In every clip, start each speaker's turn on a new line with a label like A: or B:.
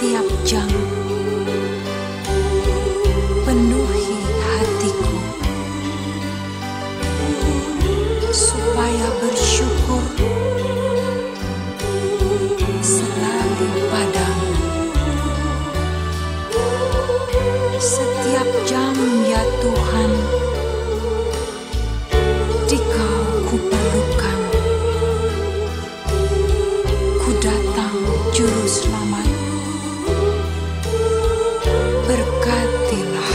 A: setiap jam. Penuhi hatiku supaya bersyukur selalu padamu. Setiap jam ya Tuhan, Dikau kuperlukan. Ku datang Juru Selamat, berkatilah.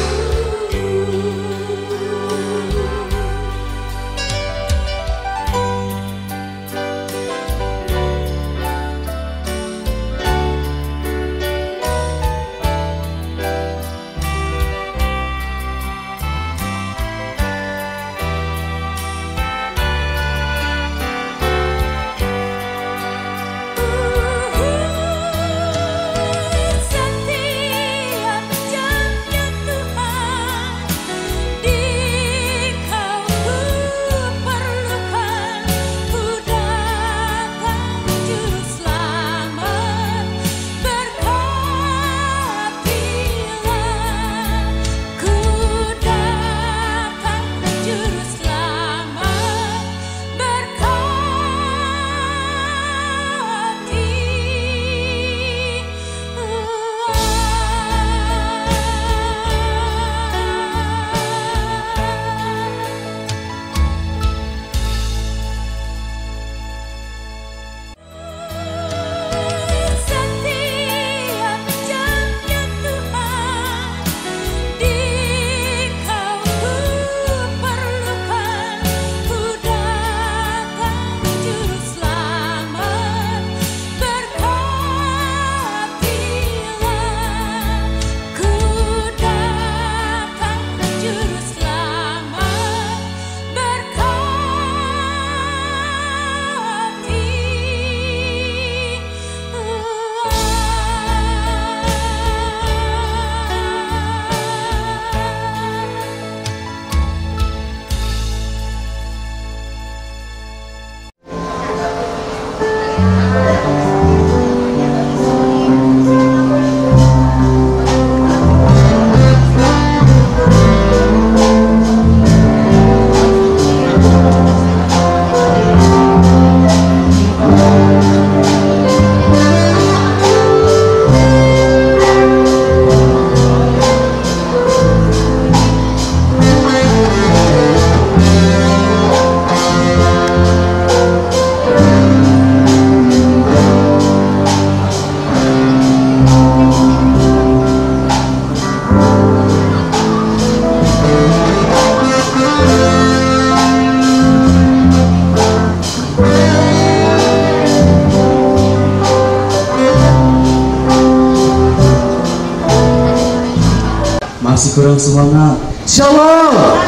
B: Masih kurang semangat. Shalom.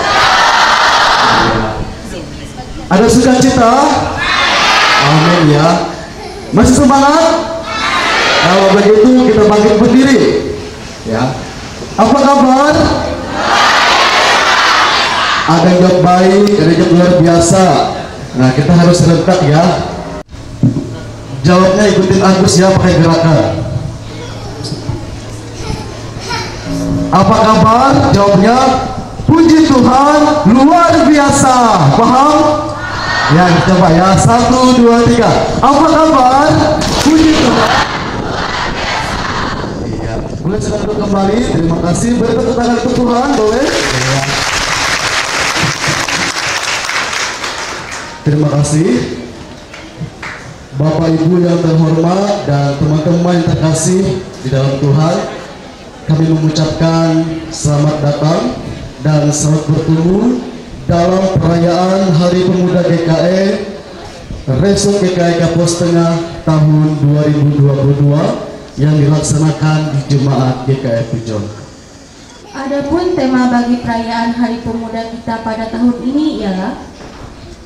B: Ada sukacita? Amin ya. Masih semangat? Kalau begitu kita bangkit berdiri. Ya. Apa kabar? Ada yang jawab baik, ada yang jawab luar biasa. Nah, kita harus serentak ya. Jawabnya ikutin Agus ya, pakai gerakan. Apa kabar? Jawabnya puji Tuhan luar biasa. Paham? Ya, coba ya. 1, 2, 3. Apa kabar? Puji Tuhan. Iya. Boleh silakan duduk kembali. Terima kasih. Beri tepuk tangan untuk Tuhan, boleh? Ya. Terima kasih. Bapak Ibu yang terhormat dan teman-teman yang terkasih di dalam Tuhan, kami mengucapkan selamat datang dan selamat bertemu dalam perayaan Hari Pemuda GKE Resort GKE Kapos Tengah tahun 2022 yang dilaksanakan di Jemaat GKE Pujon.
C: Adapun tema bagi perayaan Hari Pemuda kita pada tahun ini ialah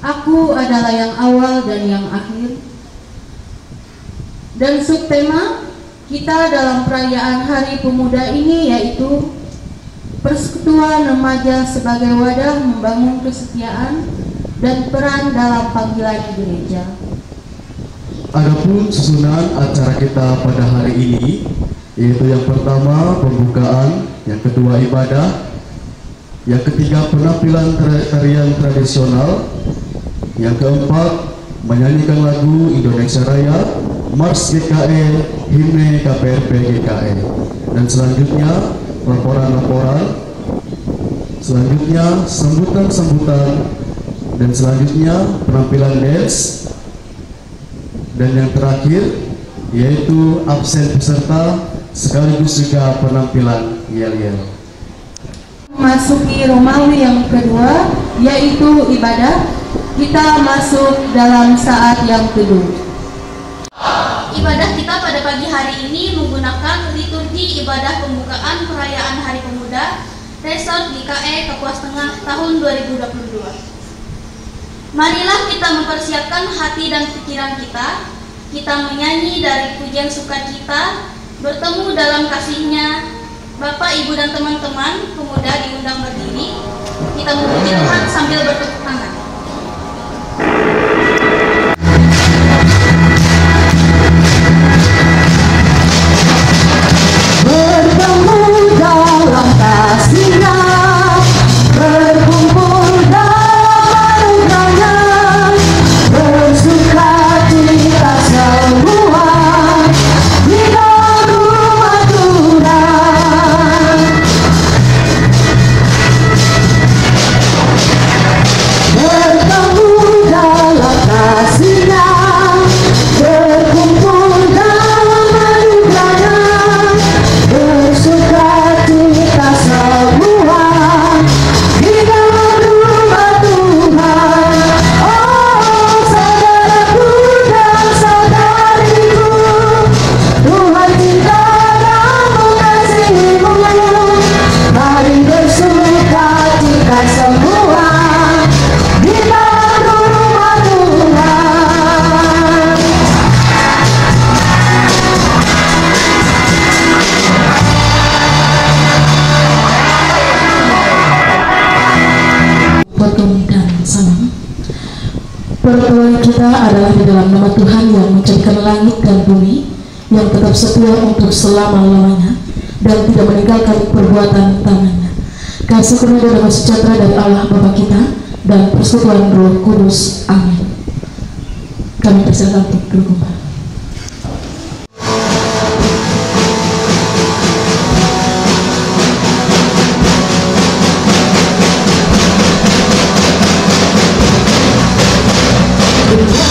C: Aku adalah yang awal dan yang akhir. Dan subtema kita dalam perayaan Hari Pemuda ini yaitu persekutuan remaja sebagai wadah membangun kesetiaan dan peran dalam panggilan gereja.
B: Adapun susunan acara kita pada hari ini yaitu yang pertama pembukaan, yang kedua ibadah, yang ketiga penampilan tarian tradisional, yang keempat menyanyikan lagu Indonesia Raya, Mars GKE, Himne KPRP GKE, dan selanjutnya laporan-laporan, selanjutnya sambutan-sambutan, dan selanjutnya penampilan dance, dan yang terakhir yaitu absen peserta sekaligus juga penampilan yel-yel.
C: Masuki Romawi yang kedua yaitu ibadah. Kita masuk dalam saat yang teduh.
D: Ibadah kita pada pagi hari ini menggunakan liturgi ibadah pembukaan perayaan Hari Pemuda Resort GKE Kapuas Tengah tahun 2022. Marilah kita mempersiapkan hati dan pikiran kita. Kita menyanyi dari pujian sukacita, bertemu dalam kasih-Nya. Bapak, Ibu, dan teman-teman pemuda diundang berdiri. Kita memuji Tuhan sambil bertepuk tangan.
C: Bertemu dalam kasih-Nya, berkumpul dalam anugerah-Nya, bersukacita semua di dalam rumah Tuhan. Bertemu dalam kasih-Nya, berkumpul dalam anugerah-Nya, bersukacita semua di dalam rumah Tuhan. Oh saudaraku dan saudariku, Tuhan cinta dan mengasihimu. Mari bersukacita semua di dalam rumah Tuhan.
E: Potong dan salam. Pertemuan kita adalah di dalam nama Tuhan yang menciptakan langit dan bumi, yang tetap setia untuk selama-lamanya dan tidak meninggalkan perbuatan tangannya. Kasih karunia dan damai sejahtera dari Allah Bapa kita dan persekutuan Roh Kudus. Amin. Kami persilakan untuk berkumpul.
D: Kita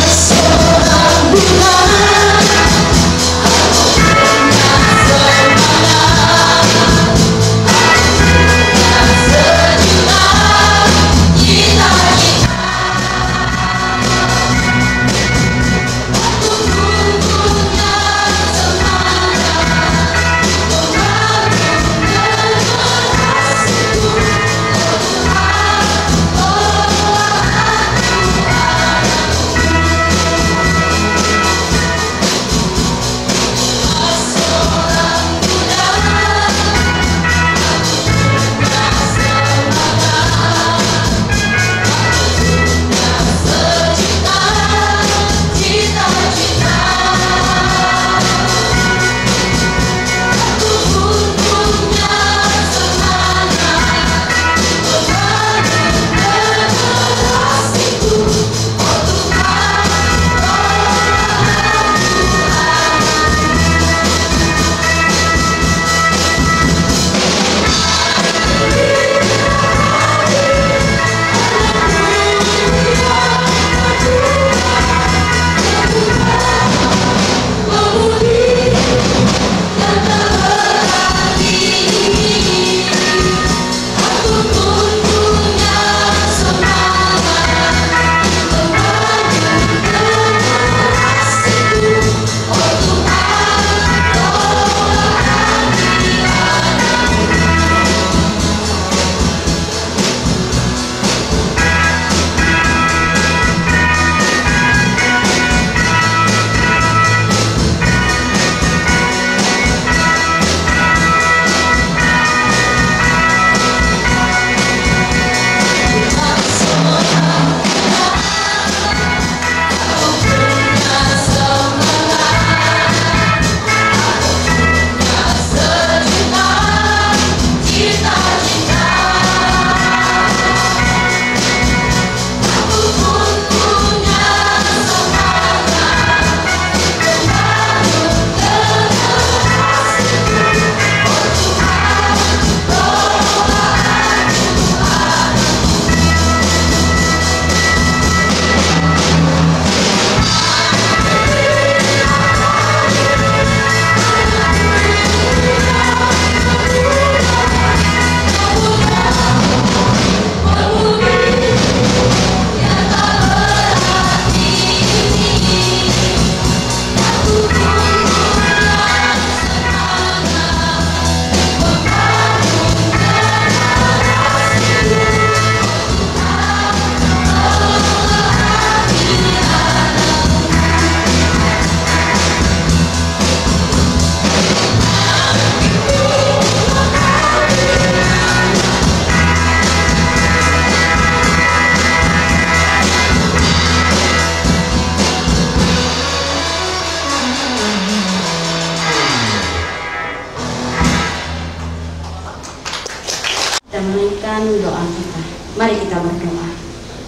F: kita menaikkan doa kita. Mari kita berdoa.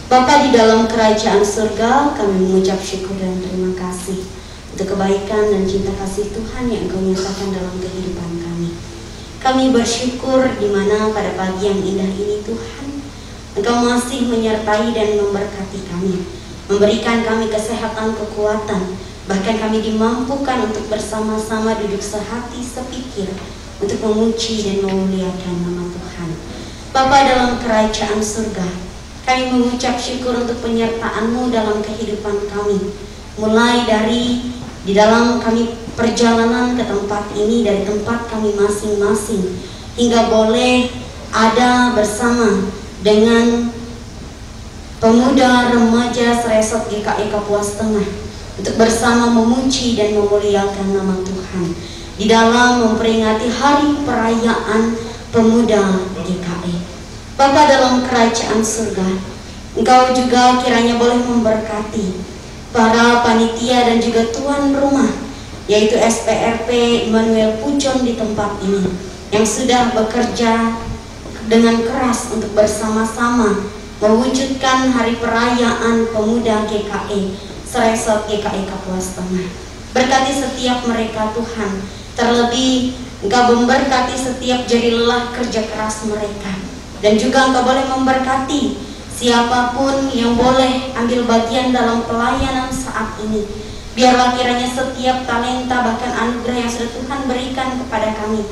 F: Bapa di dalam kerajaan surga, kami mengucap syukur dan terima kasih untuk kebaikan dan cinta kasih Tuhan yang Engkau nyatakan dalam kehidupan kami. Kami bersyukur di mana pada pagi yang indah ini Tuhan, Engkau masih menyertai dan memberkati kami, memberikan kami kesehatan, kekuatan, bahkan kami dimampukan untuk bersama-sama duduk sehati sepikir untuk memuji dan memuliakan nama Tuhan. Bapa dalam kerajaan surga, kami mengucap syukur untuk penyertaan-Mu dalam kehidupan kami, mulai dari di dalam kami perjalanan ke tempat ini, dari tempat kami masing-masing, hingga boleh ada bersama dengan pemuda remaja Seresot GKI Kapuas Tengah untuk bersama memuji dan memuliakan nama Tuhan di dalam memperingati hari perayaan pemuda GKI. Bapa dalam kerajaan surga, Engkau juga kiranya boleh memberkati para panitia dan juga tuan rumah, yaitu SPRP Immanuel Pujon di tempat ini, yang sudah bekerja dengan keras untuk bersama-sama mewujudkan hari perayaan pemuda GKI Seresot GKI Kapuas Tengah. Berkati setiap mereka Tuhan, terlebih Engkau memberkati setiap jari lelah kerja keras mereka, dan juga Engkau boleh memberkati siapapun yang boleh ambil bagian dalam pelayanan saat ini. Biarlah kiranya setiap talenta bahkan anugerah yang sudah Tuhan berikan kepada kami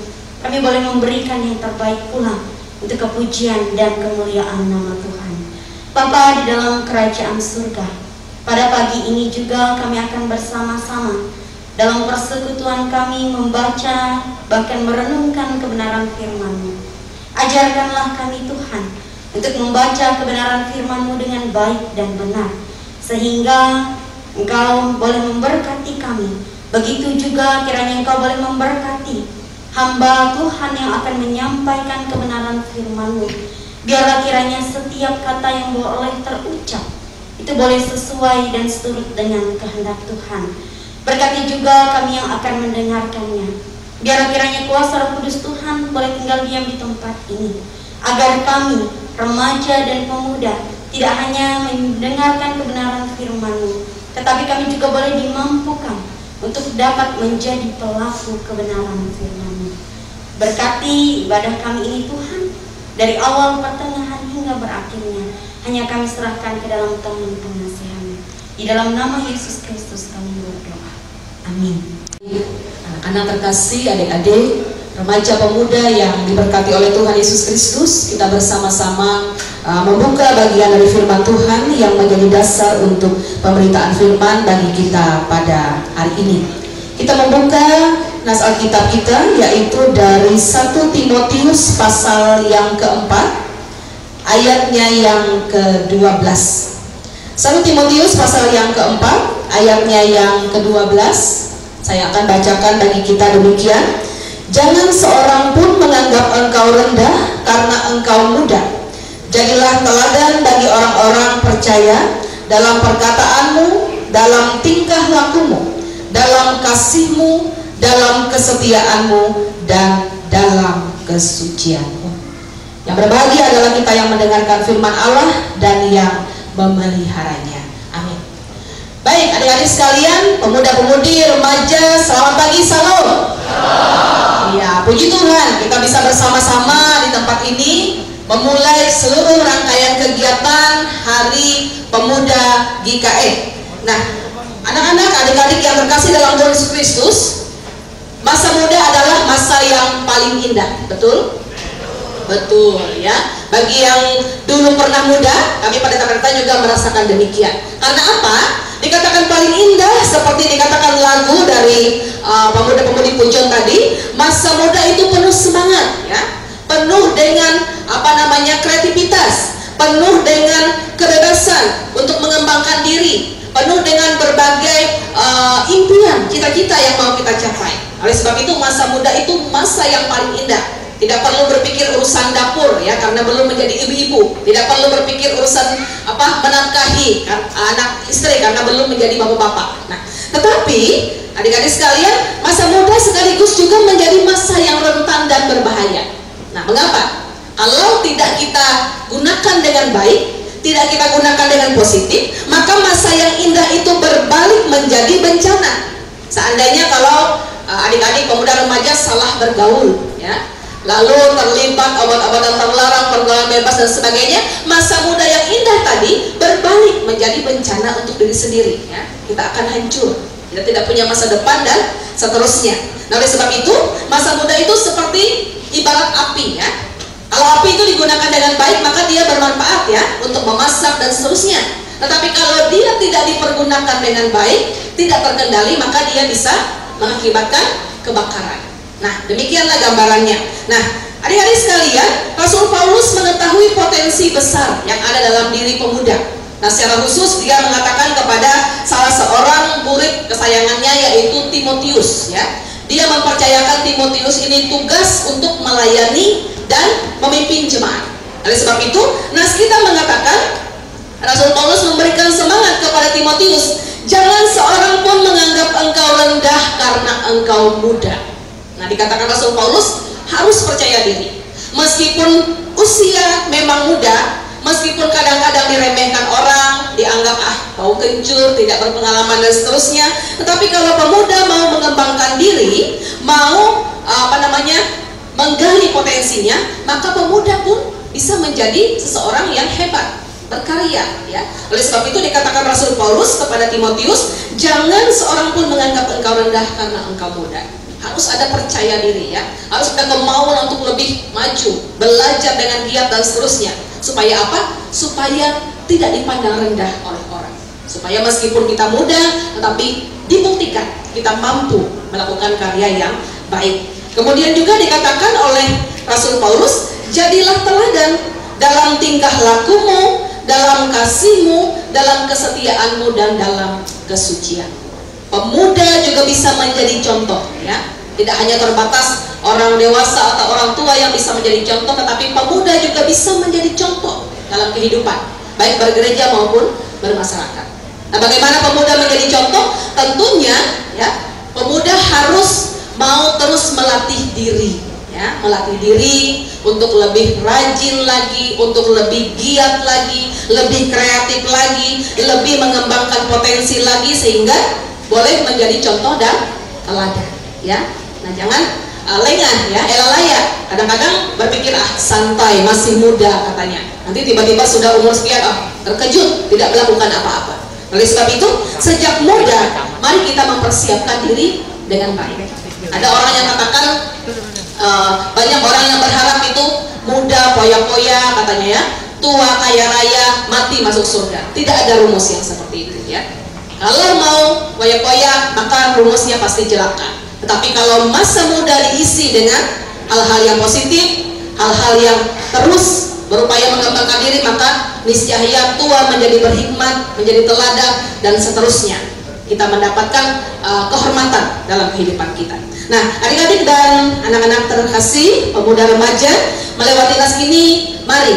F: boleh memberikan yang terbaik pula untuk kepujian dan kemuliaan nama Tuhan. Bapa di dalam kerajaan surga, pada pagi ini juga kami akan bersama-sama dalam persekutuan kami membaca bahkan merenungkan kebenaran firman-Mu. Ajarkanlah kami Tuhan untuk membaca kebenaran firman-Mu dengan baik dan benar, sehingga Engkau boleh memberkati kami. Begitu juga kiranya Engkau boleh memberkati hamba Tuhan yang akan menyampaikan kebenaran firman-Mu. Biarlah kiranya setiap kata yang boleh terucap itu boleh sesuai dan seturut dengan kehendak Tuhan. Berkati juga kami yang akan mendengarkannya. Biarlah kiranya kuasa Roh Kudus Tuhan boleh tinggal diam di tempat ini, agar kami, remaja dan pemuda, tidak hanya mendengarkan kebenaran firman-Mu, tetapi kami juga boleh dimampukan untuk dapat menjadi pelaku kebenaran firman-Mu. Berkati ibadah kami ini Tuhan, dari awal, pertengahan hingga berakhirnya, hanya kami serahkan ke dalam tangan pengasihan-Mu. Di dalam nama Yesus Kristus kami berdoa. Amin.
E: Anak-anak terkasih, adik-adik, remaja pemuda yang diberkati oleh Tuhan Yesus Kristus, kita bersama-sama membuka bagian dari firman Tuhan yang menjadi dasar untuk pemberitaan firman bagi kita pada hari ini. Kita membuka nas Alkitab kita, yaitu dari 1 Timotius pasal yang keempat, ayatnya yang ke-12. 1 Timotius pasal yang keempat, ayatnya yang ke-12. Saya akan bacakan bagi kita demikian. Jangan seorang pun menganggap engkau rendah karena engkau muda. Jadilah teladan bagi orang-orang percaya dalam perkataanmu, dalam tingkah lakumu, dalam kasihmu, dalam kesetiaanmu, dan dalam kesucianmu. Yang berbahagia adalah kita yang mendengarkan firman Allah dan yang memeliharanya. Amin. Baik, adik-adik sekalian, pemuda-pemudi, remaja, selamat pagi, salam. Ya, puji Tuhan, kita bisa bersama-sama di tempat ini memulai seluruh rangkaian kegiatan Hari Pemuda GKI. Nah, anak-anak, adik-adik yang terkasih dalam Tuhan Yesus Kristus, masa muda adalah masa yang paling indah, betul? Betul ya. Bagi yang dulu pernah muda, kami pada Jakarta juga merasakan demikian. Karena apa? Dikatakan paling indah seperti dikatakan lagu dari pemuda-pemudi Pujon tadi. Masa muda itu penuh semangat, ya, penuh dengan kreativitas, penuh dengan kebebasan untuk mengembangkan diri, penuh dengan berbagai impian, cita-cita yang mau kita capai. Oleh sebab itu masa muda itu masa yang paling indah. Tidak perlu berpikir urusan dapur ya, karena belum menjadi ibu-ibu. Tidak perlu berpikir urusan menafkahi anak istri karena belum menjadi bapak-bapak. Nah, tetapi adik-adik sekalian, masa muda sekaligus juga menjadi masa yang rentan dan berbahaya. Nah, mengapa? Kalau
G: kalau tidak kita gunakan dengan baik, tidak kita gunakan dengan positif, maka masa yang indah itu berbalik menjadi bencana. Seandainya kalau adik-adik pemuda remaja salah bergaul, ya, lalu terlibat obat-obatan terlarang, pergaulan bebas dan sebagainya, masa muda yang indah tadi berbalik menjadi bencana untuk diri sendiri, ya. Kita akan hancur, kita tidak punya masa depan dan seterusnya. Nah, oleh sebab itu masa muda itu seperti ibarat api, ya. Kalau api itu digunakan dengan baik maka dia bermanfaat, ya, untuk memasak dan seterusnya. Tetapi kalau dia tidak dipergunakan dengan baik, tidak terkendali, maka dia bisa mengakibatkan kebakaran. Nah, demikianlah gambarannya. Nah, adik-adik sekalian, Rasul Paulus mengetahui potensi besar yang ada dalam diri pemuda. Nah, secara khusus dia mengatakan kepada salah seorang murid kesayangannya, yaitu Timotius, ya. Dia mempercayakan Timotius ini tugas untuk melayani dan memimpin jemaat. Oleh sebab itu, nas kita mengatakan, Rasul Paulus memberikan semangat kepada Timotius, jangan seorang pun menganggap engkau rendah karena engkau muda. Nah, dikatakan Rasul Paulus harus percaya diri. Meskipun usia memang muda, meskipun kadang-kadang diremehkan orang, dianggap bau kencur, tidak berpengalaman dan seterusnya, tetapi kalau pemuda mau mengembangkan diri, mau menggali potensinya, maka pemuda pun bisa menjadi seseorang yang hebat, berkarya, ya. Oleh sebab itu dikatakan Rasul Paulus kepada Timotius, jangan seorang pun menganggap engkau rendah karena engkau muda. Harus ada percaya diri, ya. Harus ada kemauan untuk lebih maju, belajar dengan giat dan seterusnya. Supaya apa? Supaya tidak dipandang rendah oleh orang. Supaya meskipun kita muda, tetapi dibuktikan kita mampu melakukan karya yang baik. Kemudian juga dikatakan oleh Rasul Paulus, jadilah teladan dalam tingkah lakumu, dalam kasihmu, dalam kesetiaanmu, dan dalam kesucian. Pemuda juga bisa menjadi contoh, ya. Tidak hanya terbatas orang dewasa atau orang tua yang bisa menjadi contoh, tetapi pemuda juga bisa menjadi contoh dalam kehidupan, baik bergereja maupun bermasyarakat. Nah, bagaimana pemuda menjadi contoh? Tentunya, ya, pemuda harus mau terus melatih diri, ya, melatih diri untuk lebih rajin lagi, untuk lebih giat lagi, lebih kreatif lagi, lebih mengembangkan potensi lagi, sehingga boleh menjadi contoh dan teladan, ya. Nah, jangan lengah, ya, elalaya. Kadang-kadang berpikir santai, masih muda katanya. Nanti tiba-tiba sudah umur sekian, terkejut, tidak melakukan apa-apa. Oleh sebab itu, sejak muda mari kita mempersiapkan diri dengan baik. Ada orang yang katakan, banyak orang yang berharap itu muda poya-poya katanya, ya, tua kaya raya, mati masuk surga. Tidak ada rumus yang seperti itu, ya. Kalau mau poya-poya maka rumusnya pasti celaka. Tetapi kalau masa muda diisi dengan hal-hal yang positif, hal-hal yang terus berupaya mengembangkan diri, maka niscaya tua menjadi berhikmat, menjadi teladan, dan seterusnya. Kita mendapatkan kehormatan dalam kehidupan kita. Nah, adik-adik dan anak-anak terkasih, pemuda remaja, melewati nas ini, mari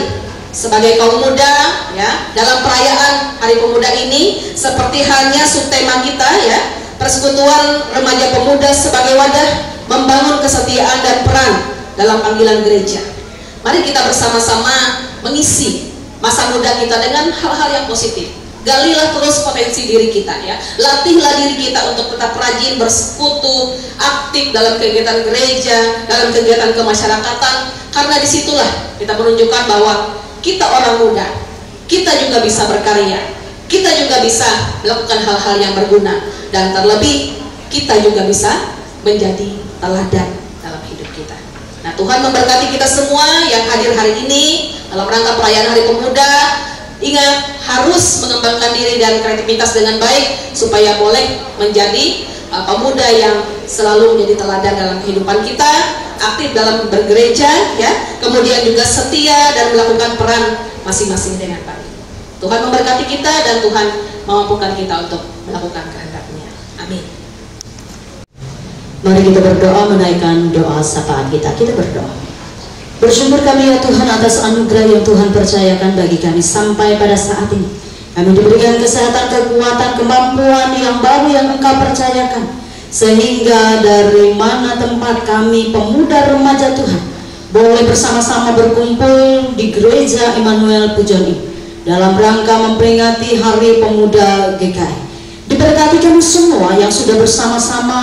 G: sebagai kaum muda, ya, dalam perayaan Hari Pemuda ini, seperti halnya subtema kita, ya, persekutuan remaja pemuda sebagai wadah membangun kesetiaan dan peran dalam panggilan gereja. Mari kita bersama-sama mengisi masa muda kita dengan hal-hal yang positif. Galilah terus potensi diri kita, ya. Latihlah diri kita untuk tetap rajin bersekutu, aktif dalam kegiatan gereja, dalam kegiatan kemasyarakatan, karena disitulah kita menunjukkan bahwa kita orang muda, kita juga bisa berkarya, kita juga bisa melakukan hal-hal yang berguna, dan terlebih kita juga bisa menjadi teladan dalam hidup kita. Nah, Tuhan memberkati kita semua yang hadir hari ini dalam rangka perayaan Hari Pemuda. Ingat, harus mengembangkan diri dan kreativitas dengan baik supaya boleh menjadi pemuda yang selalu menjadi teladan dalam kehidupan kita, aktif dalam bergereja, ya, kemudian juga setia dan melakukan peran masing-masing dengan baik. Tuhan memberkati kita dan Tuhan memampukan kita untuk melakukan kehendak-Nya. Amin.
F: Mari kita berdoa, menaikkan doa sapaan kita. Kita berdoa. Bersyukur kami ya Tuhan atas anugerah yang Tuhan percayakan bagi kami sampai pada saat ini. Kami diberikan kesehatan, kekuatan, kemampuan yang baru yang Engkau percayakan. Sehingga dari mana tempat kami pemuda remaja Tuhan
G: boleh bersama-sama berkumpul di Gereja Immanuel Pujoni dalam rangka memperingati Hari Pemuda GKI. Diberkati kami semua yang sudah bersama-sama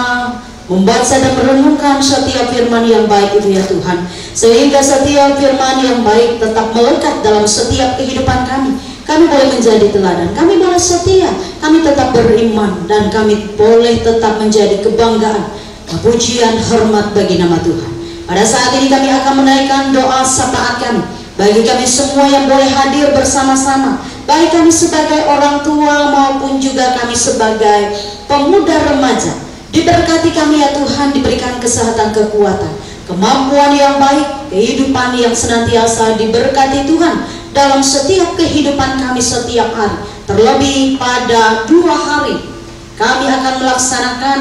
G: membaca dan merenungkan setiap firman yang baik itu ya Tuhan, sehingga setiap firman yang baik tetap melekat dalam setiap kehidupan kami. Kami boleh menjadi teladan, kami boleh setia, kami tetap beriman, dan kami boleh tetap menjadi kebanggaan, kepujian, hormat bagi nama Tuhan. Pada saat ini kami akan menaikkan doa syafaat kami bagi kami semua yang boleh hadir bersama-sama, baik kami sebagai orang tua maupun juga kami sebagai pemuda remaja. Diberkati kami ya Tuhan, diberikan kesehatan, kekuatan, kemampuan yang baik, kehidupan yang senantiasa diberkati Tuhan dalam setiap kehidupan kami setiap hari. Terlebih pada 2 hari kami akan melaksanakan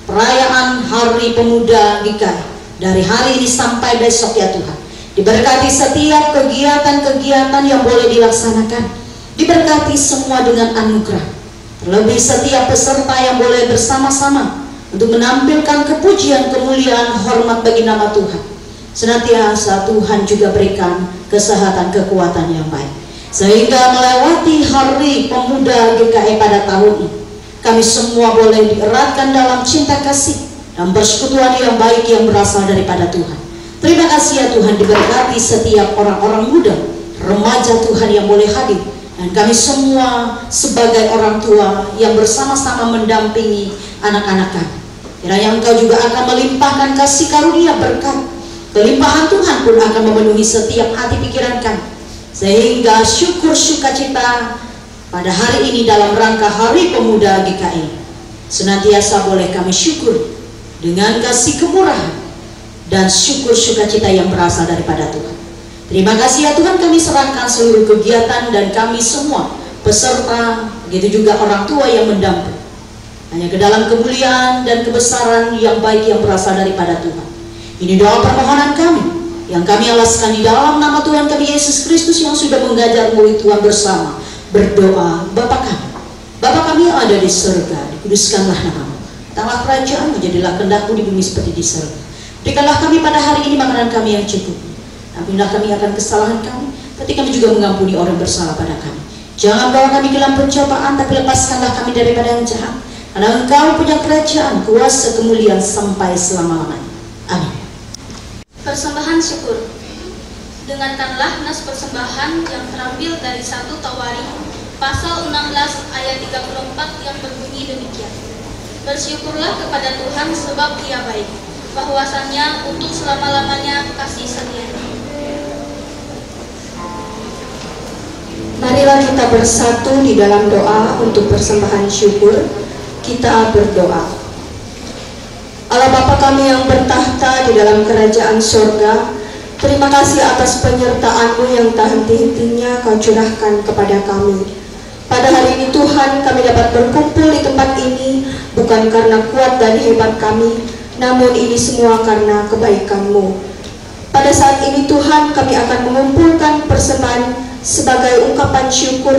G: perayaan Hari Pemuda GKI, dari hari ini sampai besok ya Tuhan. Diberkati setiap kegiatan-kegiatan yang boleh dilaksanakan, diberkati semua dengan anugerah. Terlebih setiap peserta yang boleh bersama-sama untuk menampilkan kepujian, kemuliaan, hormat bagi nama Tuhan. Senantiasa Tuhan juga berikan kesehatan, kekuatan yang baik, sehingga melewati Hari Pemuda GKI pada tahun ini, kami semua boleh dieratkan dalam cinta kasih dan persekutuan yang baik yang berasal daripada Tuhan. Terima kasih ya Tuhan, diberkati setiap orang-orang muda, remaja Tuhan yang boleh hadir, dan kami semua sebagai orang tua yang bersama-sama mendampingi anak-anak kami. Kiranya Engkau juga akan melimpahkan kasih karunia berkat, kelimpahan Tuhan pun akan memenuhi setiap hati pikiran kami, sehingga syukur sukacita pada hari ini dalam rangka Hari Pemuda GKI senantiasa boleh kami syukur dengan kasih kemurahan dan syukur sukacita yang berasal daripada Tuhan. Terima kasih ya Tuhan, kami serahkan seluruh kegiatan dan kami semua peserta, begitu juga orang tua yang mendamping, hanya ke dalam kemuliaan dan kebesaran yang baik yang berasal daripada Tuhan. Ini doa permohonan kami yang kami alaskan di dalam nama Tuhan kami Yesus Kristus yang sudah mengajar murid Tuhan bersama berdoa. Bapa kami yang ada di surga, dikuduskanlah namamu, datanglah kerajaanmu, jadilah kehendak-Mu di bumi seperti di surga. Berikanlah kami pada hari ini makanan kami yang cukup. Ampunilah kami akan kesalahan kami, tapi kami juga mengampuni orang bersalah pada kami. Jangan bawa kami ke dalam pencobaan, tapi lepaskanlah kami daripada yang jahat. Karena Engkau punya kerajaan, kuasa, kemuliaan sampai selama-lamanya. Amin.
D: Persembahan syukur. Dengarkanlah nas persembahan yang terambil dari 1 Tawarik pasal 16 ayat 34 yang berbunyi demikian. Bersyukurlah kepada Tuhan sebab Dia baik, bahwasannya untuk selama-lamanya kasih setianya.
H: Marilah kita bersatu di dalam doa untuk persembahan syukur. Kita berdoa. Allah Bapa kami yang bertahta di dalam kerajaan surga, terima kasih atas penyertaan-Mu yang tak henti-hentinya Kau curahkan kepada kami. Pada hari ini Tuhan, kami dapat berkumpul di tempat ini bukan karena kuat dan hebat kami, namun ini semua karena kebaikan-Mu. Pada saat ini Tuhan, kami akan mengumpulkan persembahan sebagai ungkapan syukur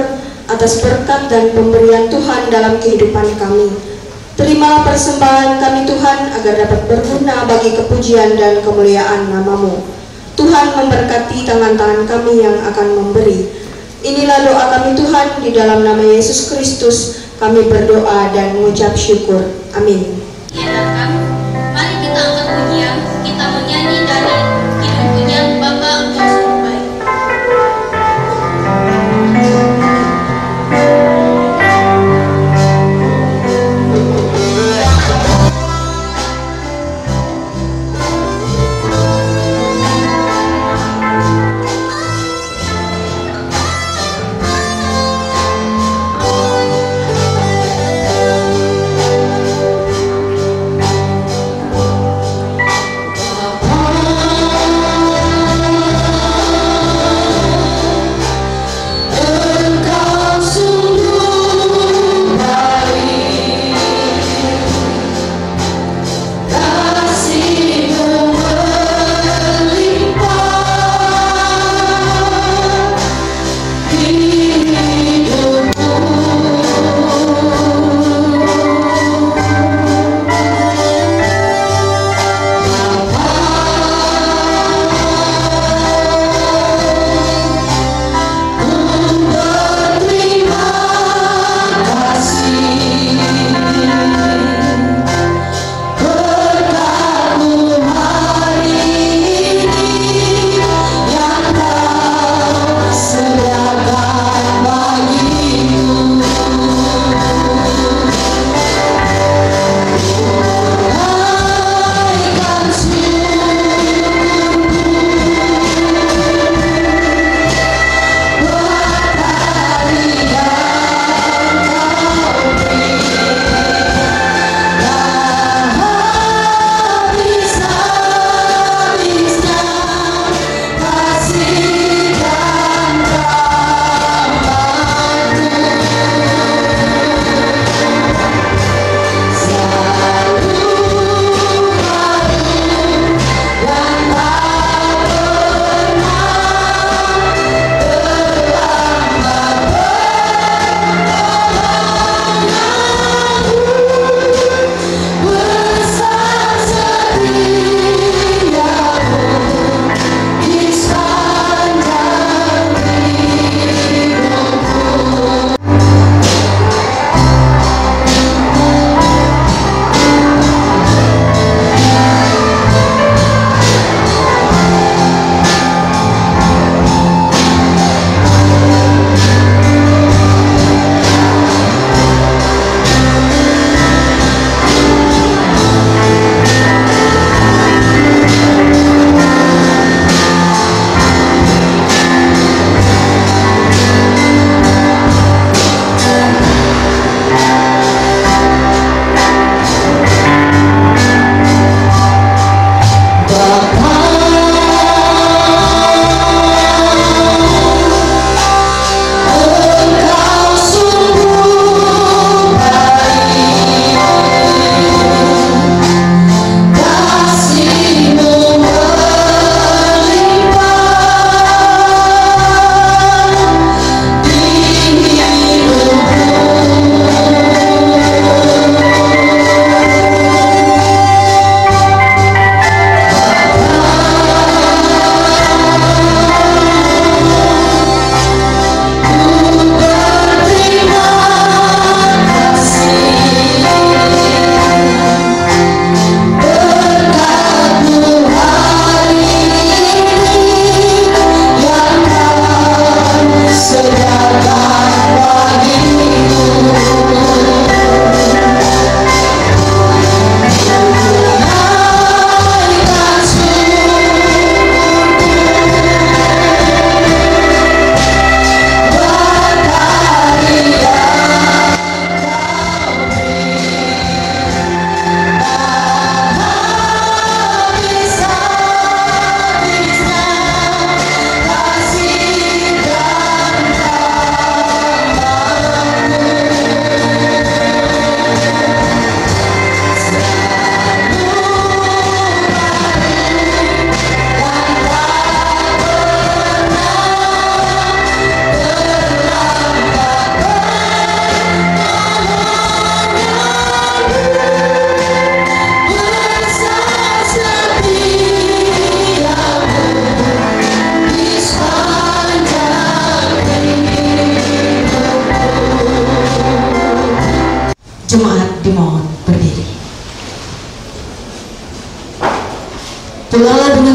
H: atas berkat dan pemberian Tuhan dalam kehidupan kami. Terimalah persembahan kami Tuhan agar dapat berguna bagi kepujian dan kemuliaan nama-Mu. Tuhan memberkati tangan-tangan kami yang akan memberi. Inilah doa kami Tuhan, di dalam nama Yesus Kristus kami berdoa dan mengucap syukur. Amin.
D: Mari kita angkat pujian, kita menyanyi dari Kidung Pujian Bapa Engkau Sungguh Baik.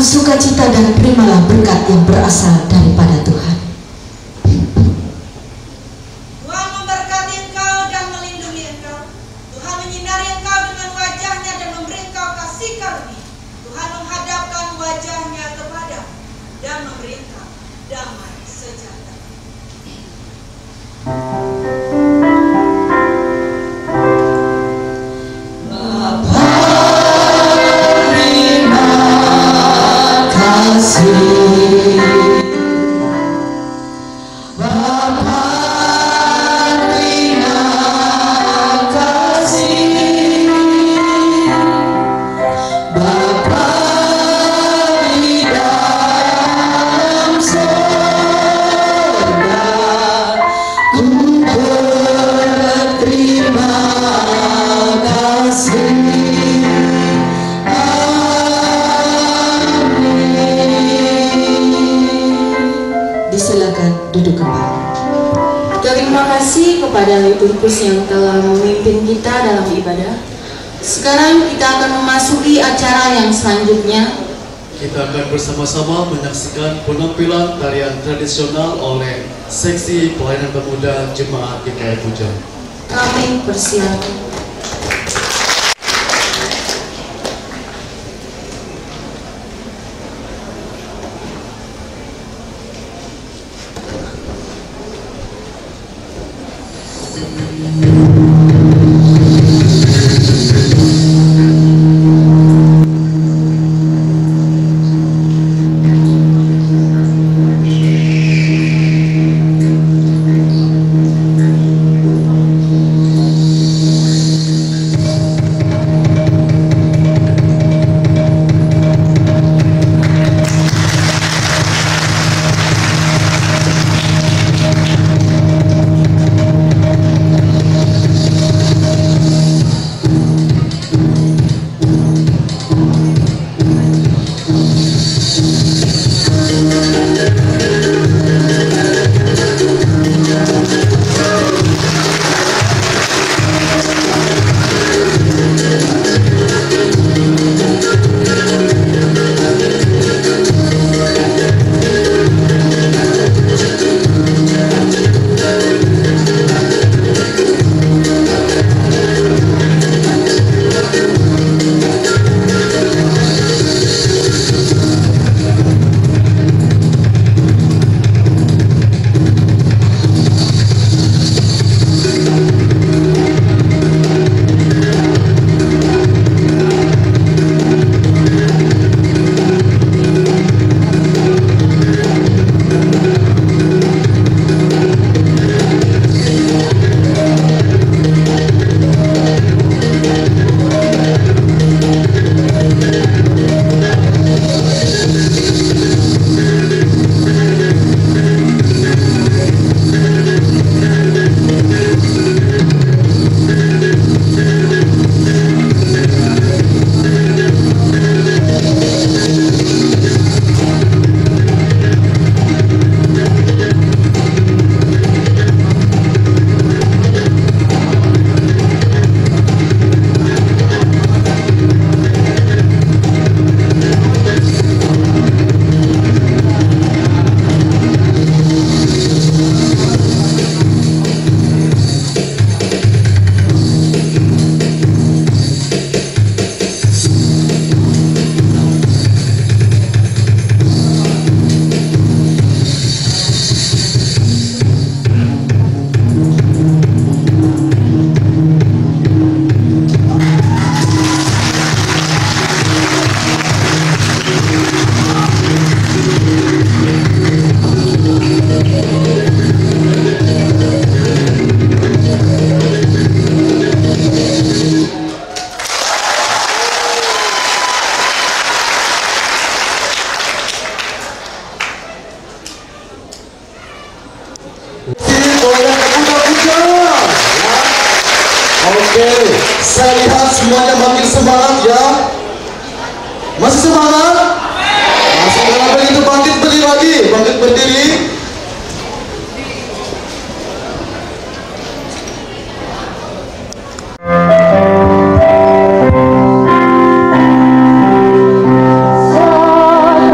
E: sukacita dan terimalah berkat yang berasal daripada Tuhan.
I: Tuhan memberkati engkau dan melindungi engkau. Tuhan menyinari engkau dengan wajahnya dan memberi engkau kasih karunia. Tuhan menghadapkan wajahnya kepadamu dan memberi engkau damai sejahtera.
E: Duduk kembali.
H: Terima kasih kepada liturgus yang telah memimpin kita dalam ibadah. Sekarang kita akan memasuki acara yang selanjutnya.
B: Kita akan bersama-sama menyaksikan penampilan tarian tradisional oleh Seksi Pelayanan Pemuda Jemaat GKI Puja.
H: Kami persilakan.
B: Oke, saya lihat semuanya makin semangat ya. Masih semangat? Masih semangat itu bangkit berdiri lagi, bangkit berdiri.
J: Saat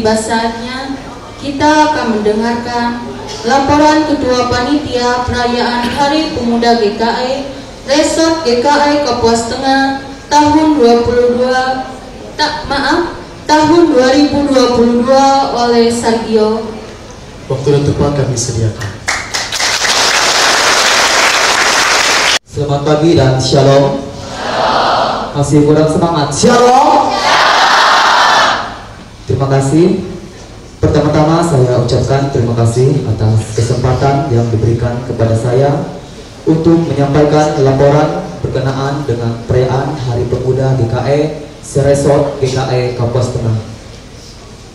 C: pembebasannya, kita akan mendengarkan laporan Ketua Panitia Perayaan Hari Pemuda GKE Resort GKE Kapuas Tengah tahun 2022 oleh Sargio.
B: Waktu dan tempat kami sediakan.
J: Selamat pagi dan shalom. Masih kurang semangat. Shalom. Terima kasih. Pertama-tama saya ucapkan terima kasih atas kesempatan yang diberikan kepada saya untuk menyampaikan laporan berkenaan dengan perayaan Hari Pemuda GKE Seresort GKE Kapuas Tengah.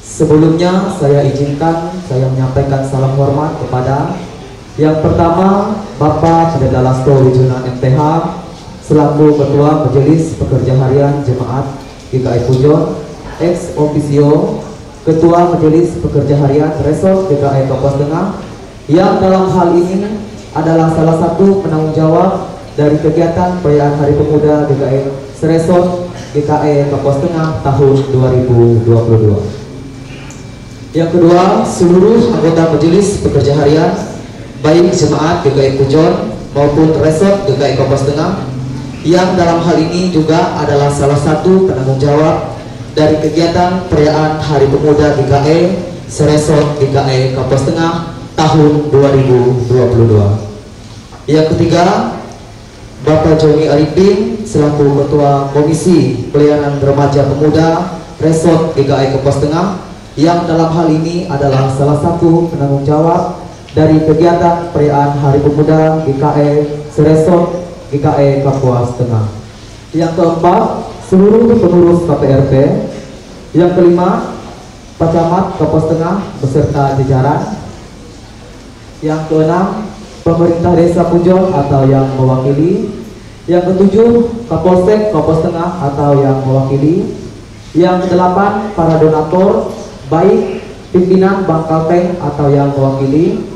J: Sebelumnya saya izinkan saya menyampaikan salam hormat kepada yang pertama Bapak Pendeta Lasto Wijuna MTH selaku Ketua Majelis Pekerja Harian Jemaat GKE Pujon, ex officio Ketua Majelis Pekerja Harian Resort GKE Kapuas Tengah, yang dalam hal ini adalah salah satu penanggung jawab dari kegiatan perayaan Hari Pemuda GKE Seresort GKE Kapuas Tengah tahun 2022. Yang kedua, seluruh anggota Majelis Pekerja Harian baik jemaat GKE Pujon maupun Resort GKE Kapuas Tengah, yang dalam hal ini juga adalah salah satu penanggung jawab dari kegiatan perayaan Hari Pemuda GKE Seresort GKE Kapuas Tengah tahun 2022. Yang ketiga, Bapak Joni Arifin selaku Ketua Komisi Pelayanan Remaja Pemuda Resort GKE Kapuas Tengah, yang dalam hal ini adalah salah satu penanggung jawab dari kegiatan perayaan Hari Pemuda GKE Seresort GKE Kapuas Tengah. Yang keempat, seluruh pengurus KPRP. Yang kelima, Pak Camat Kapuas Tengah beserta jajaran. Yang keenam, pemerintah desa Pujon atau yang mewakili. Yang ketujuh, Kapolsek Kapuas Tengah atau yang mewakili. Yang kedelapan, para donatur baik pimpinan Bank Kalteng atau yang mewakili,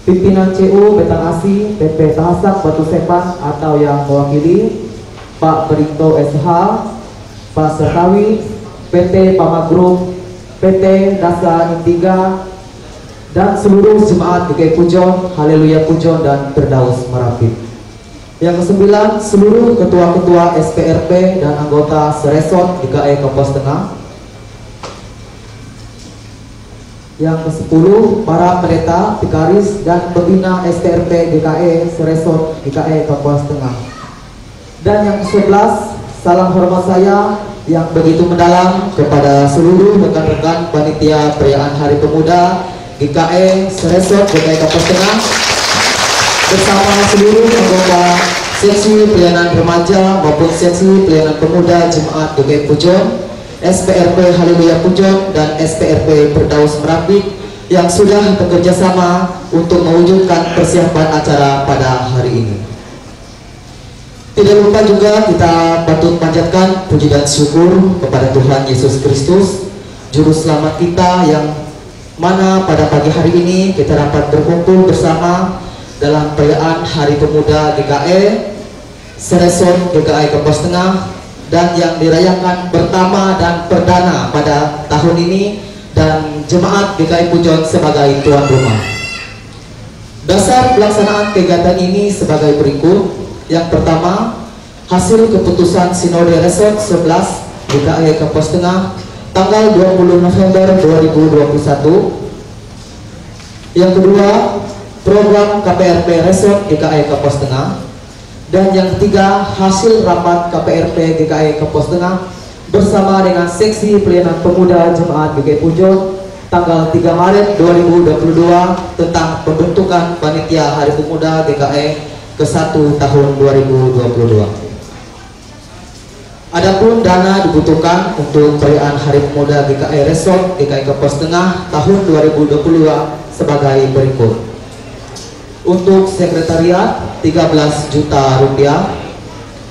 J: pimpinan CU Betang Asi PP Tahasak Batu Sepan atau yang mewakili, Pak Berito SH, Pak Sertawi, PT Pama Group, PT Dasa Intiga, dan seluruh jemaat GKE Pujon, Haleluya Pujon dan Firdaus Merapit. Yang kesembilan, seluruh ketua-ketua SPRP dan anggota Seresort GKE Kapuas Tengah. Yang ke-10, para pendeta, vikaris dan pembina SPRP GKE Seresort GKE Kapuas Tengah. Dan yang ke-11, salam hormat saya yang begitu mendalam kepada seluruh rekan-rekan panitia perayaan Hari Pemuda GKE Seresort GKE Kapuas Tengah bersama seluruh anggota seksi pelayanan remaja maupun seksi pelayanan pemuda jemaat GKE Pujon, SPRP Haleluya Pujon dan SPRP Firdaus Merapit yang sudah bekerja sama untuk mewujudkan persiapan acara pada hari ini. Tidak lupa juga kita patut panjatkan puji dan syukur kepada Tuhan Yesus Kristus, Juru Selamat kita, yang mana pada pagi hari ini kita dapat berkumpul bersama dalam perayaan Hari Pemuda GKE Seresort GKE Kapuas Tengah, dan yang dirayakan pertama dan perdana pada tahun ini, dan jemaat GKE Pujon sebagai tuan rumah. Dasar pelaksanaan kegiatan ini sebagai berikut. Yang pertama, hasil keputusan Sinode Resort 11 GKE Kapuas Tengah tanggal 20 November 2021. Yang kedua, program KPRP Resort GKE Kapuas Tengah. Dan yang ketiga, hasil rapat KPRP GKE Kapuas Tengah bersama dengan seksi pelayanan pemuda jemaat GKE Pujon tanggal 3 Maret 2022 tentang pembentukan panitia Hari Pemuda GKE ke-1 tahun 2022. Adapun dana dibutuhkan untuk perayaan Hari Pemuda GKE Resort GKE Kapuas Tengah tahun 2022 sebagai berikut. Untuk sekretariat 13 juta rupiah,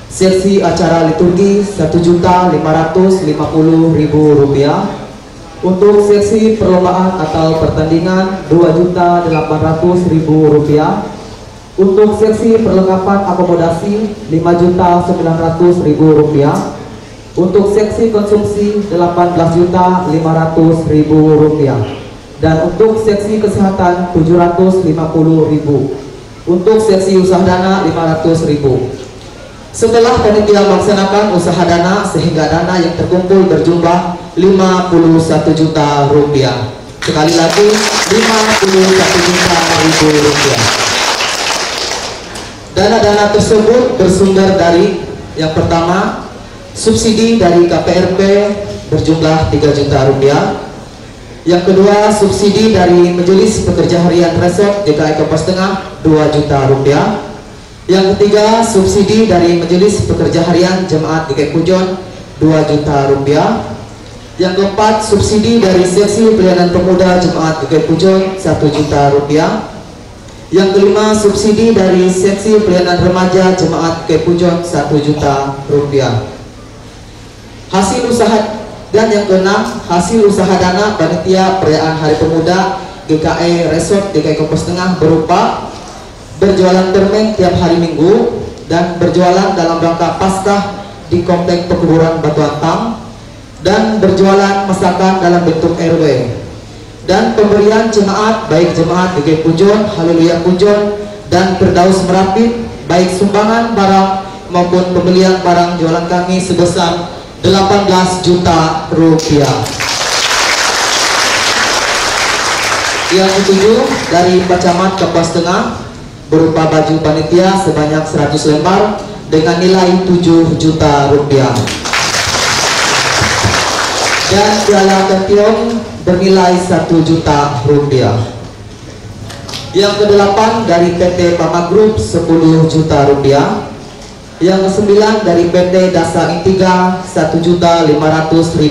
J: seksi acara liturgi 1.550.000 rupiah, untuk seksi perlombaan atau pertandingan 2.800.000 rupiah, untuk seksi perlengkapan akomodasi 5.900.000 rupiah, Untuk seksi konsumsi 18.500.000 rupiah. Dan untuk seksi kesehatan 750.000. Untuk seksi usaha dana 500.000. Setelah panitia melaksanakan usaha dana sehingga dana yang terkumpul berjumlah 51 juta rupiah. Sekali lagi 51 juta rupiah. Dana-dana tersebut bersumber dari yang pertama subsidi dari KPRP berjumlah 3 juta rupiah. Yang kedua, subsidi dari Majelis Pekerja Harian Resort DKI Kapuas Tengah 2 juta rupiah. Yang ketiga, subsidi dari Majelis Pekerja Harian Jemaat DKI Pujon 2 juta rupiah. Yang keempat, subsidi dari Seksi Pelayanan Pemuda Jemaat DKI Pujon 1 juta rupiah. Yang kelima, subsidi dari Seksi Pelayanan Remaja Jemaat DKI Pujon 1 juta rupiah. Hasil usaha. Dan yang keenam, hasil usaha dana panitia perayaan Hari Pemuda GKE Resort DKI Kapuas Tengah berupa berjualan permen tiap hari Minggu dan berjualan dalam rangka Paskah di Komplek Pekuburan Batu Antam dan berjualan masakan dalam bentuk RW dan pemberian jemaat baik jemaat DKI Pujon, Haleluya Pujon dan Firdaus Merapit baik sumbangan barang maupun pembelian barang jualan kami sebesar 18 juta rupiah. Yang ketujuh, dari Pak Camat Kapuas Tengah berupa baju panitia sebanyak 100 lembar dengan nilai 7 juta rupiah. Dan piala kampion bernilai 1 juta rupiah. Yang kedelapan, dari PT Pama Group 10 juta rupiah. Yang kesembilan, dari PT Dasa Intiga 1.500.000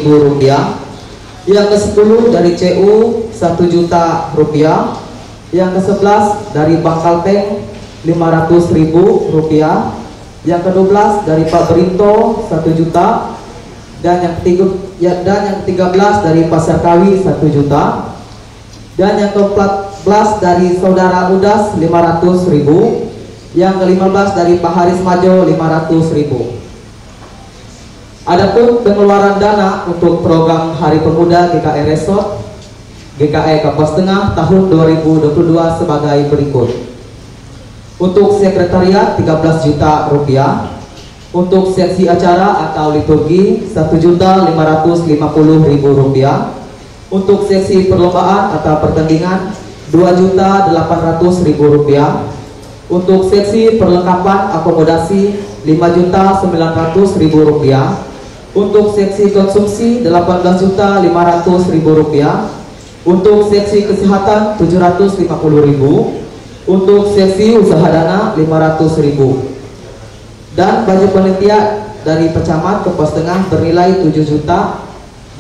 J: rupiah. Yang ke-10 dari CU 1 juta rupiah. Yang ke-11 dari Bank Kalteng 500.000 rupiah. Yang ke-12 dari Pak Berinto 1 juta. Dan yang ke-13 dari Pasar Kawi 1 juta. Dan yang ke-14 dari Saudara Udas 500.000. Yang ke-15 dari Pak Haris Majo 500.000. Adapun pengeluaran dana untuk program Hari Pemuda GKE Resort GKE Kapuas Tengah tahun 2022 sebagai berikut. Untuk sekretariat 13 juta rupiah. Untuk seksi acara atau liturgi 1.550.000 rupiah. Untuk seksi perlombaan atau pertandingan 2.800.000 rupiah. Untuk seksi perlengkapan akomodasi 5.900.000 rupiah. Untuk seksi konsumsi 18.500.000 rupiah. Untuk seksi kesehatan 750.000. Untuk seksi usaha dana 500.000. Dan baju panitia dari Pecamat Kapuas Tengah bernilai 7 juta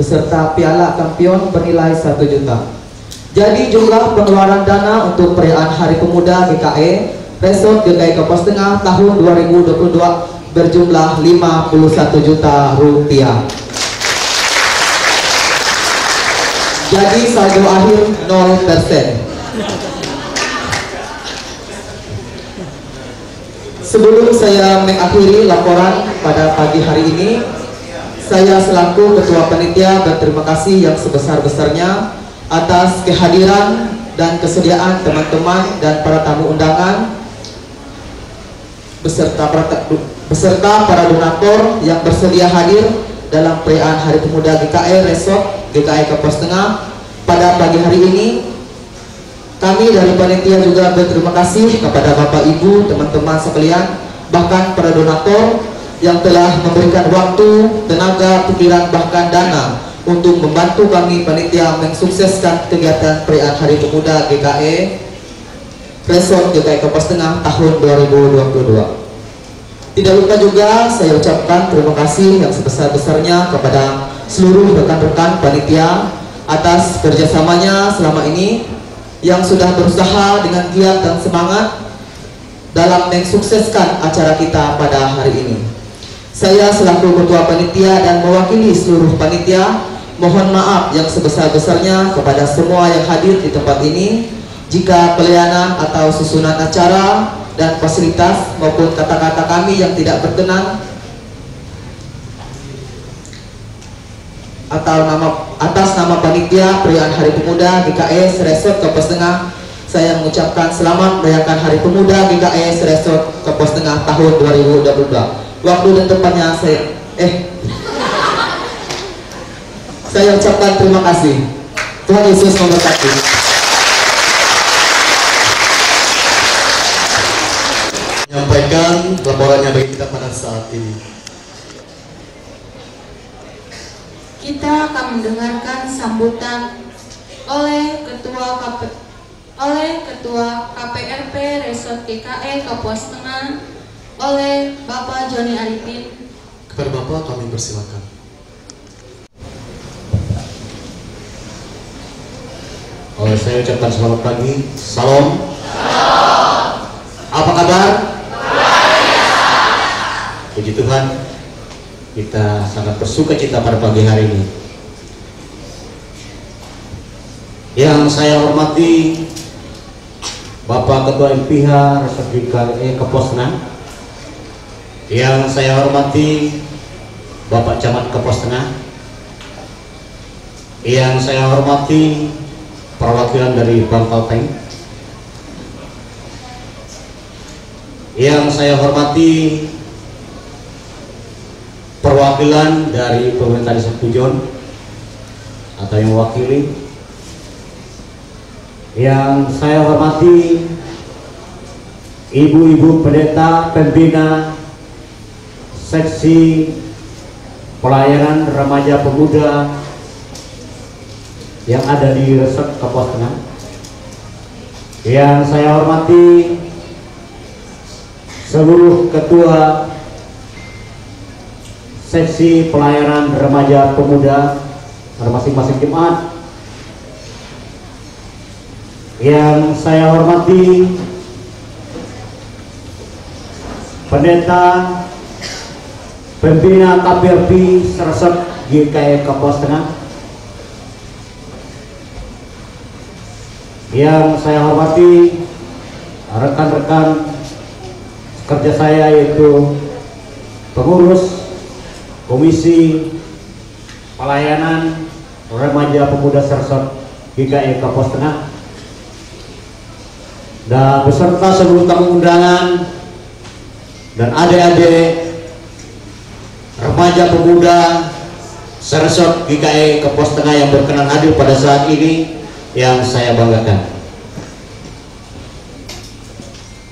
J: beserta piala kampion bernilai 1 juta. Jadi jumlah pengeluaran dana untuk perayaan Hari Pemuda GKE Resort GKI Kapuas Tengah tahun 2022 berjumlah 51 juta rupiah. Jadi saldo akhir 0%. Sebelum saya mengakhiri laporan pada pagi hari ini, saya selaku Ketua Panitia berterima kasih yang sebesar-besarnya atas kehadiran dan kesediaan teman-teman dan para tamu undangan beserta para donatur yang bersedia hadir dalam perayaan Hari Pemuda GKE Resort GKI Kapuas Tengah pada pagi hari ini. Kami dari panitia juga berterima kasih kepada Bapak Ibu, teman-teman sekalian, bahkan para donatur yang telah memberikan waktu, tenaga, pikiran, bahkan dana untuk membantu kami panitia mensukseskan kegiatan perayaan Hari Pemuda GKE Resort GKI Kapuas Tengah tahun 2022. Tidak lupa juga saya ucapkan terima kasih yang sebesar-besarnya kepada seluruh rekan-rekan panitia atas kerjasamanya selama ini yang sudah berusaha dengan giat dan semangat dalam mensukseskan acara kita pada hari ini. Saya selaku Ketua Panitia dan mewakili seluruh panitia mohon maaf yang sebesar-besarnya kepada semua yang hadir di tempat ini jika pelayanan atau susunan acara dan fasilitas maupun kata-kata kami yang tidak berkenan atas nama panitia perayaan Hari Pemuda GKS Resort Kapuas Tengah, saya mengucapkan selamat merayakan Hari Pemuda GKS Resort Kapuas Tengah tahun 2022. Waktu dan tempatnya saya ucapkan terima kasih. Tuhan Yesus memberkati.
B: Menyampaikan laporannya bagi kita pada saat ini.
C: Kita akan mendengarkan sambutan oleh Ketua KPRP Resort GKE Kapuas Tengah oleh Bapak Joni Arifin.
B: Kepada Bapak kami persilakan.
K: Saya ucapkan selamat pagi. Salam. Apa kabar? Puji Tuhan, kita sangat bersuka cita pada pagi hari ini. Yang saya hormati Bapak Ketua MPH Resort GKE Kapuas Tengah. Yang saya hormati Bapak Camat Kapuas Tengah. Yang saya hormati perwakilan dari Bank Kalteng. Yang saya hormati perwakilan dari pemerintah Desa Pujon atau yang mewakili. Yang saya hormati ibu-ibu pendeta pembina seksi pelayanan remaja pemuda yang ada di Resort Kapuas Tengah. Yang saya hormati seluruh ketua seksi pelayanan remaja pemuda masing-masing jemaat. Yang saya hormati pendeta pembina KPRP Resort GKE Kapuas Tengah. Yang saya hormati rekan-rekan kerja saya, yaitu pengurus Komisi Pelayanan Remaja Pemuda Resort GKE Kapuas Tengah, dan beserta seluruh tamu undangan dan adik-adik remaja pemuda Resort GKE Kapuas Tengah yang berkenan hadir pada saat ini, yang saya banggakan.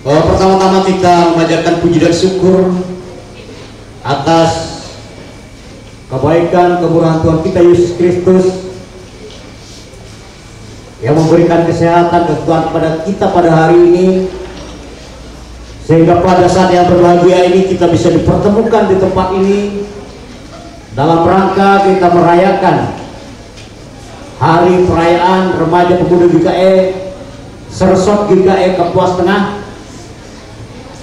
K: Pertama-tama kita memanjatkan puji dan syukur atas kebaikan kemurahan Tuhan kita Yesus Kristus yang memberikan kesehatan dan Tuhan kepada kita pada hari ini, sehingga pada saat yang berbahagia ini kita bisa dipertemukan di tempat ini dalam rangka kita merayakan Hari Perayaan Remaja Pemuda GKE Resort GKE Kapuas Tengah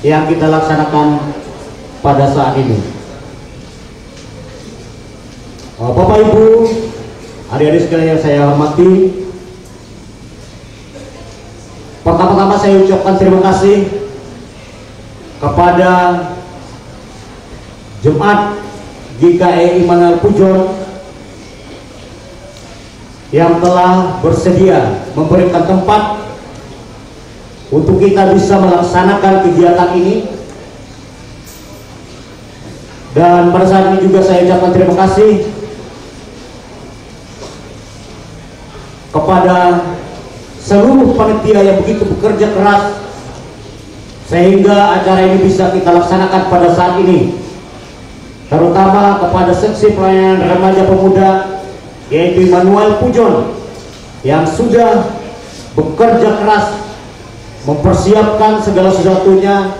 K: yang kita laksanakan pada saat ini. Bapak Ibu, adik-adik sekalian yang saya hormati, pertama-tama saya ucapkan terima kasih kepada Jemaat GKE Immanuel Pujon yang telah bersedia memberikan tempat untuk kita bisa melaksanakan kegiatan ini. Dan pada saat ini juga saya ucapkan terima kasih kepada seluruh panitia yang begitu bekerja keras sehingga acara ini bisa kita laksanakan pada saat ini, terutama kepada seksi pelayanan remaja pemuda yaitu Immanuel Pujon yang sudah bekerja keras mempersiapkan segala sesuatunya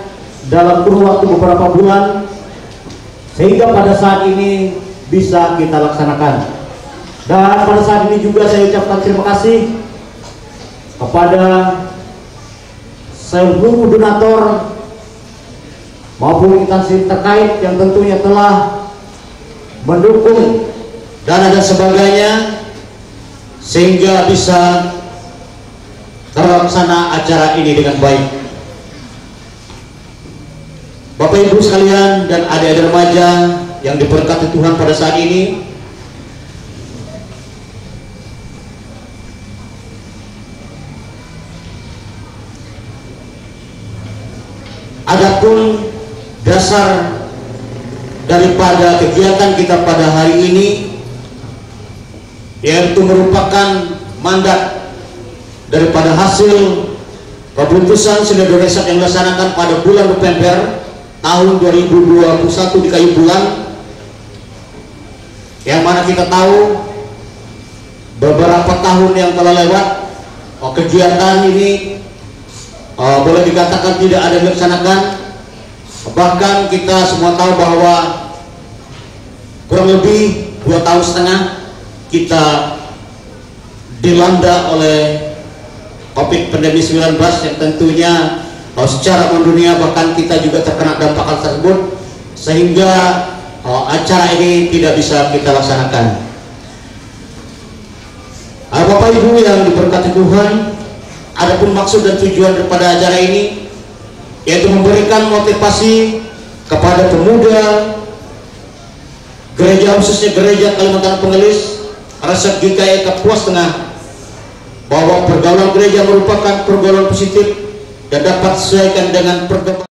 K: dalam kurun waktu beberapa bulan sehingga pada saat ini bisa kita laksanakan. Dan pada saat ini juga saya ucapkan terima kasih kepada seluruh donatur maupun instansi terkait yang tentunya telah mendukung dana dan sebagainya sehingga bisa terlaksana acara ini dengan baik. Bapak Ibu sekalian dan adik-adik remaja yang diberkati Tuhan pada saat ini, Adapun dasar daripada kegiatan kita pada hari ini yaitu merupakan mandat daripada hasil keputusan Sinode Resak yang dilaksanakan pada bulan November tahun 2021 di Kayu Bulan, yang mana kita tahu beberapa tahun yang telah lewat kegiatan ini boleh dikatakan tidak ada dilaksanakan. Bahkan kita semua tahu bahwa kurang lebih 2,5 tahun kita dilanda oleh COVID pandemi 19 yang tentunya secara mendunia, bahkan kita juga terkena dampak hal tersebut, sehingga acara ini tidak bisa kita laksanakan. Bapak Ibu yang diberkati Tuhan, adapun maksud dan tujuan daripada acara ini yaitu memberikan motivasi kepada pemuda gereja, khususnya gereja Kalimantan Pengelis Resek GKI Kapuas Tengah, bahwa pergaulan gereja merupakan pergaulan positif dan dapat disesuaikan dengan perkembangan